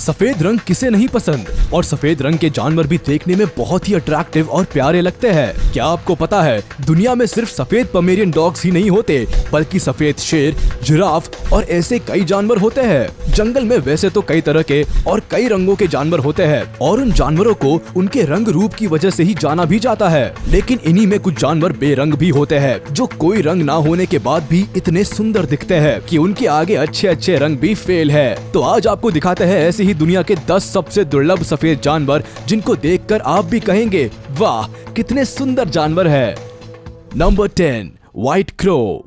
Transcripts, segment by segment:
सफेद रंग किसे नहीं पसंद, और सफेद रंग के जानवर भी देखने में बहुत ही अट्रैक्टिव और प्यारे लगते हैं। क्या आपको पता है दुनिया में सिर्फ सफेद पोमेरियन डॉग्स ही नहीं होते, बल्कि सफेद शेर, जिराफ और ऐसे कई जानवर होते हैं। जंगल में वैसे तो कई तरह के और कई रंगों के जानवर होते हैं और उन जानवरों को उनके रंग रूप की वजह से ही जाना भी जाता है। लेकिन इन्हीं में कुछ जानवर बेरंग भी होते हैं, जो कोई रंग ना होने के बाद भी इतने सुंदर दिखते हैं कि उनके आगे अच्छे अच्छे रंग भी फेल है। तो आज आपको दिखाते हैं ऐसे ही दुनिया के 10 सबसे दुर्लभ सफेद जानवर, जिनको देखकर आप भी कहेंगे वाह कितने सुंदर जानवर है। Number 10, white crow.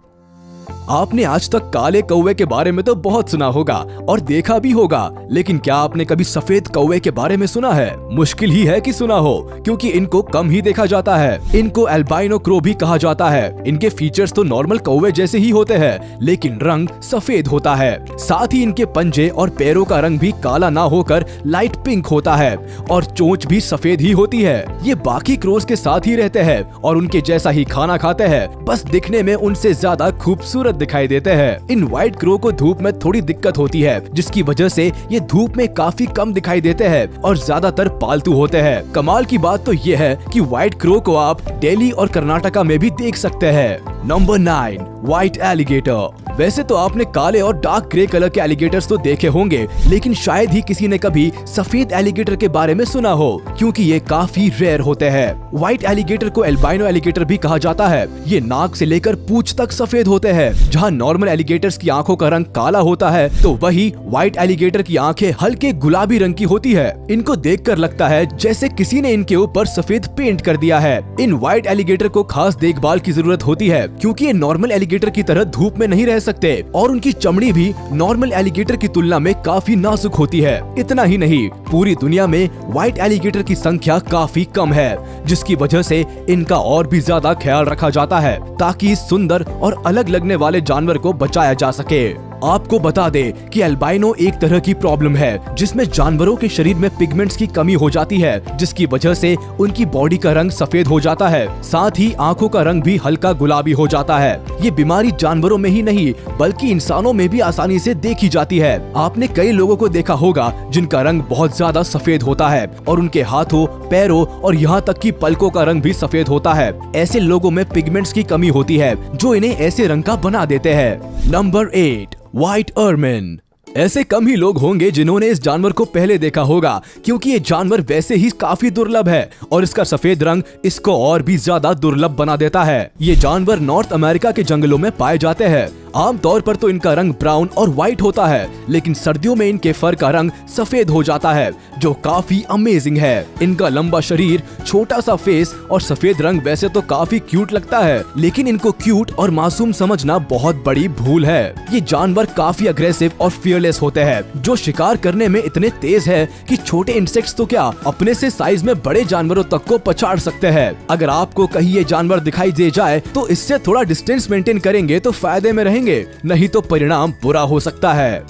आपने आज तक काले कौवे के बारे में तो बहुत सुना होगा और देखा भी होगा, लेकिन क्या आपने कभी सफेद कौवे के बारे में सुना है? मुश्किल ही है कि सुना हो, क्योंकि इनको कम ही देखा जाता है। इनको एल्बाइनो क्रो भी कहा जाता है। इनके फीचर्स तो नॉर्मल कौवे जैसे ही होते हैं, लेकिन रंग सफेद होता है। साथ ही इनके पंजे और पैरों का रंग भी काला ना होकर लाइट पिंक होता है और चोंच भी सफेद ही होती है। ये बाकी क्रोस के साथ ही रहते हैं और उनके जैसा ही खाना खाते हैं, बस दिखने में उनसे ज्यादा खूबसूरत दिखाई देते हैं। इन व्हाइट क्रो को धूप में थोड़ी दिक्कत होती है, जिसकी वजह से ये धूप में काफी कम दिखाई देते हैं और ज्यादातर पालतू होते हैं। कमाल की बात तो ये है कि व्हाइट क्रो को आप दिल्ली और कर्नाटका में भी देख सकते हैं। Number 9, white alligator. वैसे तो आपने काले और डार्क ग्रे कलर के एलिगेटर्स तो देखे होंगे, लेकिन शायद ही किसी ने कभी सफेद एलिगेटर के बारे में सुना हो, क्योंकि ये काफी रेयर होते हैं। व्हाइट एलिगेटर को एल्बाइनो एलिगेटर भी कहा जाता है। ये नाक से लेकर पूंछ तक सफेद होते हैं। जहाँ नॉर्मल एलिगेटर्स की आंखों का रंग काला होता है, तो वही व्हाइट एलिगेटर की आंखें हल्के गुलाबी रंग की होती है। इनको देखकर लगता है जैसे किसी ने इनके ऊपर सफेद पेंट कर दिया है। इन व्हाइट एलिगेटर को खास देखभाल की जरूरत होती है, क्योंकि ये नॉर्मल एलिगेटर की तरह धूप में नहीं रह सकते और उनकी चमड़ी भी नॉर्मल एलिगेटर की तुलना में काफी नाजुक होती है। इतना ही नहीं, पूरी दुनिया में व्हाइट एलिगेटर की संख्या काफी कम है, जिसकी वजह से इनका और भी ज्यादा ख्याल रखा जाता है, ताकि इस सुंदर और अलग लगने वाले जानवर को बचाया जा सके। आपको बता दे कि एल्बाइनो एक तरह की प्रॉब्लम है, जिसमें जानवरों के शरीर में पिगमेंट्स की कमी हो जाती है, जिसकी वजह से उनकी बॉडी का रंग सफेद हो जाता है। साथ ही आंखों का रंग भी हल्का गुलाबी हो जाता है। ये बीमारी जानवरों में ही नहीं, बल्कि इंसानों में भी आसानी से देखी जाती है। आपने कई लोगों को देखा होगा जिनका रंग बहुत ज्यादा सफेद होता है और उनके हाथों, पैरों और यहाँ तक कि पलकों का रंग भी सफेद होता है। ऐसे लोगों में पिगमेंट्स की कमी होती है, जो इन्हें ऐसे रंग का बना देते हैं। Number 8, white ermine. ऐसे कम ही लोग होंगे जिन्होंने इस जानवर को पहले देखा होगा, क्योंकि ये जानवर वैसे ही काफी दुर्लभ है और इसका सफेद रंग इसको और भी ज्यादा दुर्लभ बना देता है। ये जानवर नॉर्थ अमेरिका के जंगलों में पाए जाते हैं। आमतौर पर तो इनका रंग ब्राउन और व्हाइट होता है, लेकिन सर्दियों में इनके फर का रंग सफेद हो जाता है, जो काफी अमेजिंग है। इनका लंबा शरीर, छोटा सा फेस और सफेद रंग वैसे तो काफी क्यूट लगता है, लेकिन इनको क्यूट और मासूम समझना बहुत बड़ी भूल है। ये जानवर काफी अग्रेसिव और फियरलेस होते हैं, जो शिकार करने में इतने तेज है कि छोटे इंसेक्ट्स तो क्या, अपने से साइज में बड़े जानवरों तक को पछाड़ सकते हैं। अगर आपको कहीं ये जानवर दिखाई दे जाए तो इससे थोड़ा डिस्टेंस मेंटेन करेंगे तो फायदे में रहेंगे, नहीं तो परिणाम बुरा हो सकता है।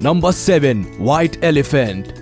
Number 7, white elephant.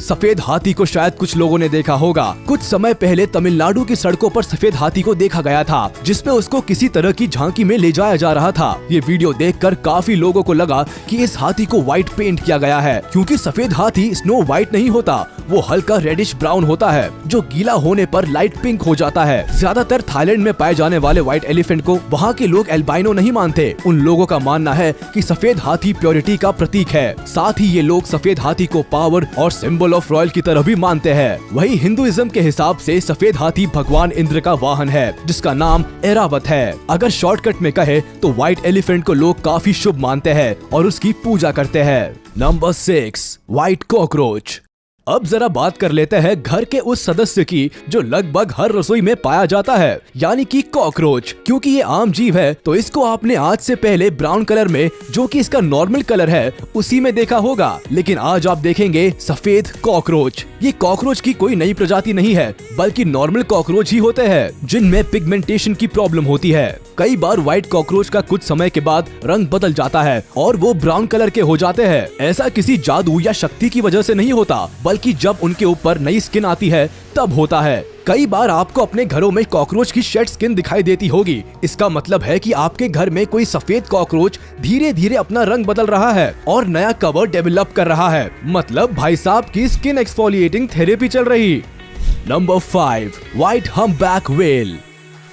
सफेद हाथी को शायद कुछ लोगों ने देखा होगा। कुछ समय पहले तमिलनाडु की सड़कों पर सफेद हाथी को देखा गया था, जिसमें उसको किसी तरह की झांकी में ले जाया जा रहा था। ये वीडियो देखकर काफी लोगों को लगा कि इस हाथी को व्हाइट पेंट किया गया है, क्योंकि सफेद हाथी स्नो व्हाइट नहीं होता, वो हल्का रेडिश ब्राउन होता है, जो गीला होने पर लाइट पिंक हो जाता है। ज्यादातर थाईलैंड में पाए जाने वाले व्हाइट एलिफेंट को वहाँ के लोग एल्बाइनो नहीं मानते। उन लोगों का मानना है कि सफेद हाथी प्योरिटी का प्रतीक है। साथ ही ये लोग सफेद हाथी को पावर और सिंबल ऑफ रॉयल की तरह भी मानते हैं। वही हिंदुइज्म के हिसाब से सफेद हाथी भगवान इंद्र का वाहन है, जिसका नाम ऐरावत है। अगर शॉर्टकट में कहे तो व्हाइट एलिफेंट को लोग काफी शुभ मानते हैं और उसकी पूजा करते हैं। Number 6, white cockroach. अब जरा बात कर लेते हैं घर के उस सदस्य की जो लगभग हर रसोई में पाया जाता है, यानी कि कॉकरोच। क्योंकि ये आम जीव है, तो इसको आपने आज से पहले ब्राउन कलर में, जो कि इसका नॉर्मल कलर है, उसी में देखा होगा। लेकिन आज आप देखेंगे सफेद कॉकरोच। ये कॉकरोच की कोई नई प्रजाति नहीं है, बल्कि नॉर्मल कॉकरोच ही होते हैं, जिनमें पिगमेंटेशन की प्रॉब्लम होती है। कई बार व्हाइट कॉकरोच का कुछ समय के बाद रंग बदल जाता है और वो ब्राउन कलर के हो जाते हैं। ऐसा किसी जादू या शक्ति की वजह से नहीं होता, बल्कि जब उनके ऊपर नई स्किन आती है तब होता है। कई बार आपको अपने घरों में कॉकरोच की शेड स्किन दिखाई देती होगी। इसका मतलब है कि आपके घर में कोई सफेद कॉकरोच धीरे धीरे अपना रंग बदल रहा है और नया कवर डेवलप कर रहा है। मतलब भाई साहब की स्किन एक्सफोलिएटिंग थेरेपी चल रही। Number 5, white humpback whale.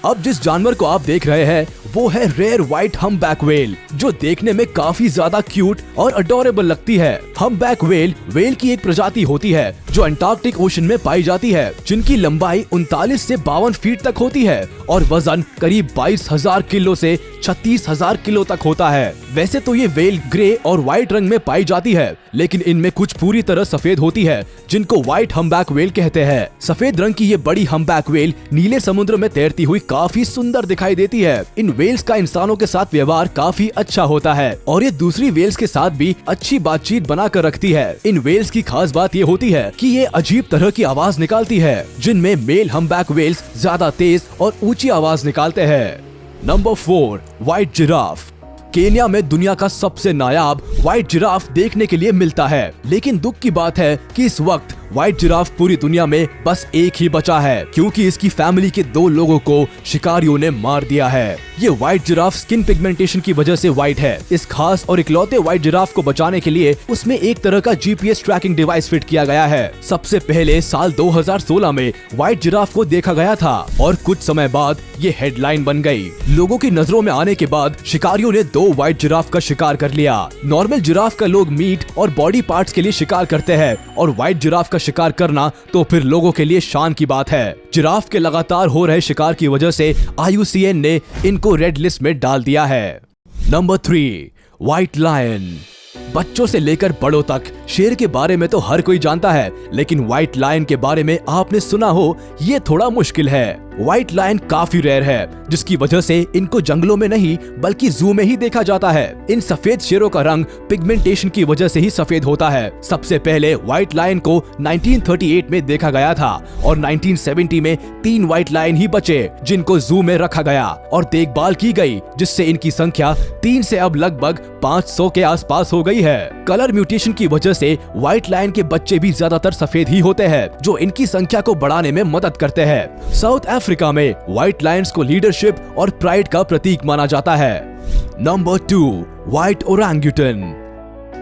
अब जिस जानवर को आप देख रहे हैं वो है रेयर व्हाइट हम्पबैक व्हेल, जो देखने में काफी ज्यादा क्यूट और अडोरेबल लगती है। हम्पबैक व्हेल की एक प्रजाति होती है जो अंटार्कटिक ओशन में पाई जाती है, जिनकी लंबाई 39 से 52 फीट तक होती है और वजन करीब 22,000 किलो से 36,000 किलो तक होता है। वैसे तो ये व्हेल ग्रे और व्हाइट रंग में पाई जाती है, लेकिन इनमें कुछ पूरी तरह सफेद होती है, जिनको व्हाइट हम्पबैक व्हेल कहते हैं। सफेद रंग की ये बड़ी हम्पबैक व्हेल नीले समुद्र में तैरती हुई काफी सुंदर दिखाई देती है। इन व्हेल्स का इंसानों के साथ व्यवहार काफी अच्छा होता है और ये दूसरी व्हेल्स के साथ भी अच्छी बातचीत बनाकर रखती है। इन व्हेल्स की खास बात ये होती है कि ये अजीब तरह की आवाज निकालती है, जिनमें मेल हम्पबैक व्हेल्स ज्यादा तेज और ऊंची आवाज निकालते हैं। Number 4, white giraffe. केन्या में दुनिया का सबसे नायाब व्हाइट जिराफ देखने के लिए मिलता है, लेकिन दुख की बात है कि इस वक्त व्हाइट जिराफ पूरी दुनिया में बस एक ही बचा है, क्योंकि इसकी फैमिली के 2 लोगों को शिकारियों ने मार दिया है। ये व्हाइट जिराफ स्किन पिगमेंटेशन की वजह से व्हाइट है। इस खास और इकलौते व्हाइट जिराफ को बचाने के लिए उसमें एक तरह का GPS ट्रैकिंग डिवाइस फिट किया गया है। सबसे पहले साल 2016 में व्हाइट जिराफ को देखा गया था और कुछ समय बाद ये हेडलाइन बन गई। लोगों की नजरों में आने के बाद शिकारियों ने 2 व्हाइट जिराफ का शिकार कर लिया। नॉर्मल जिराफ का लोग मीट और बॉडी पार्ट्स के लिए शिकार करते हैं, और व्हाइट जिराफ का शिकार करना तो फिर लोगों के लिए शान की बात है। जिराफ के लगातार हो रहे शिकार की वजह से IUCN ने इनको रेड लिस्ट में डाल दिया है। Number 3, white lion. बच्चों से लेकर बड़ों तक शेर के बारे में तो हर कोई जानता है, लेकिन व्हाइट लायन के बारे में आपने सुना हो ये थोड़ा मुश्किल है। व्हाइट लायन काफी रेयर है, जिसकी वजह से इनको जंगलों में नहीं बल्कि जू में ही देखा जाता है। इन सफेद शेरों का रंग पिगमेंटेशन की वजह से ही सफेद होता है। सबसे पहले व्हाइट लायन को 1938 में देखा गया था और 1970 में 3 व्हाइट लायन ही बचे, जिनको जू में रखा गया और देखभाल की गई, जिससे इनकी संख्या 3 से अब लगभग 500 के आसपास हो गई है। कलर म्यूटेशन की वजह से व्हाइट लायन के बच्चे भी ज्यादातर सफेद ही होते हैं, जो इनकी संख्या को बढ़ाने में मदद करते हैं। साउथ अफ्रीका में व्हाइट लायंस को लीडरशिप और प्राइड का प्रतीक माना जाता है। Number 2, white orangutan.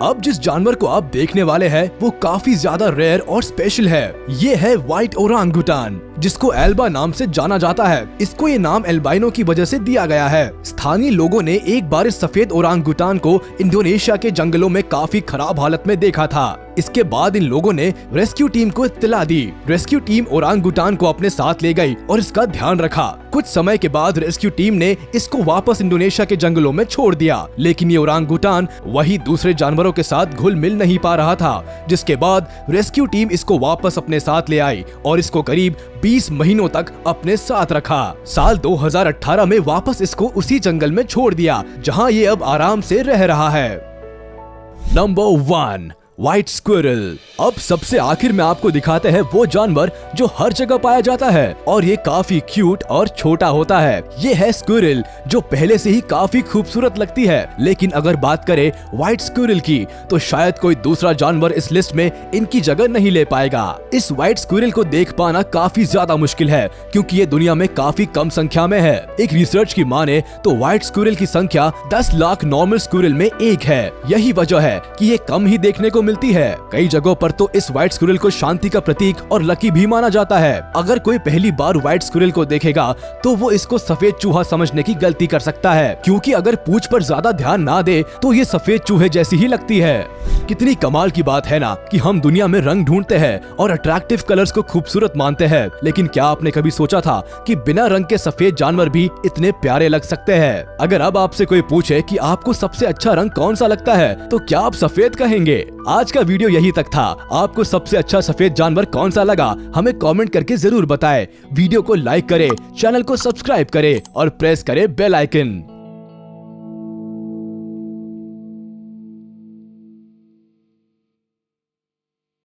अब जिस जानवर को आप देखने वाले हैं वो काफी ज्यादा रेयर और स्पेशल है। ये है व्हाइट ओरांगुटान, जिसको एल्बा नाम से जाना जाता है। इसको ये नाम एल्बाइनो की वजह से दिया गया है। स्थानीय लोगों ने एक बार इस सफेद ओरांगुटान को इंडोनेशिया के जंगलों में काफी खराब हालत में देखा था। इसके बाद इन लोगों ने रेस्क्यू टीम को इत्तला दी। रेस्क्यू टीम ओरांगुटान को अपने साथ ले गई और इसका ध्यान रखा। कुछ समय के बाद रेस्क्यू टीम ने इसको वापस इंडोनेशिया के जंगलों में छोड़ दिया, लेकिन ये ओरांगुटान वही दूसरे जानवरों के साथ घुल मिल नहीं पा रहा था, जिसके बाद रेस्क्यू टीम इसको वापस अपने साथ ले आई और इसको करीब 20 महीनों तक अपने साथ रखा। साल 2018 में वापस इसको उसी जंगल में छोड़ दिया, जहां ये अब आराम से रह रहा है। Number 1, white squirrel. अब सबसे आखिर में आपको दिखाते हैं वो जानवर जो हर जगह पाया जाता है और ये काफी क्यूट और छोटा होता है। ये है स्क्विरल, जो पहले से ही काफी खूबसूरत लगती है, लेकिन अगर बात करें व्हाइट स्क्विरल की तो शायद कोई दूसरा जानवर इस लिस्ट में इनकी जगह नहीं ले पाएगा। इस व्हाइट स्क्विरल को देख पाना काफी ज्यादा मुश्किल है, क्योंकि ये दुनिया में काफी कम संख्या में है। एक रिसर्च की माने तो व्हाइट स्क्विरल की संख्या 10 लाख नॉर्मल स्क्विरल में एक है। यही वजह है कि ये कम ही देखने को मिलती है। कई जगहों पर तो इस व्हाइट स्क्विरल को शांति का प्रतीक और लकी भी माना जाता है। अगर कोई पहली बार व्हाइट स्क्विरल को देखेगा तो वो इसको सफेद चूहा समझने की गलती कर सकता है, क्योंकि अगर पूंछ पर ज्यादा ध्यान ना दे तो ये सफेद चूहे जैसी ही लगती है। कितनी कमाल की बात है ना कि हम दुनिया में रंग ढूंढते हैं और अट्रैक्टिव कलर्स को खूबसूरत मानते हैं, लेकिन क्या आपने कभी सोचा था कि बिना रंग के सफेद जानवर भी इतने प्यारे लग सकते हैं? अगर अब आपसे कोई पूछे कि आपको सबसे अच्छा रंग कौन सा लगता है तो क्या आप सफेद कहेंगे? आज का वीडियो यही तक था। आपको सबसे अच्छा सफेद जानवर कौन सा लगा हमें कमेंट करके जरूर बताएं। वीडियो को लाइक करें, चैनल को सब्सक्राइब करें और प्रेस करें बेल आइकन।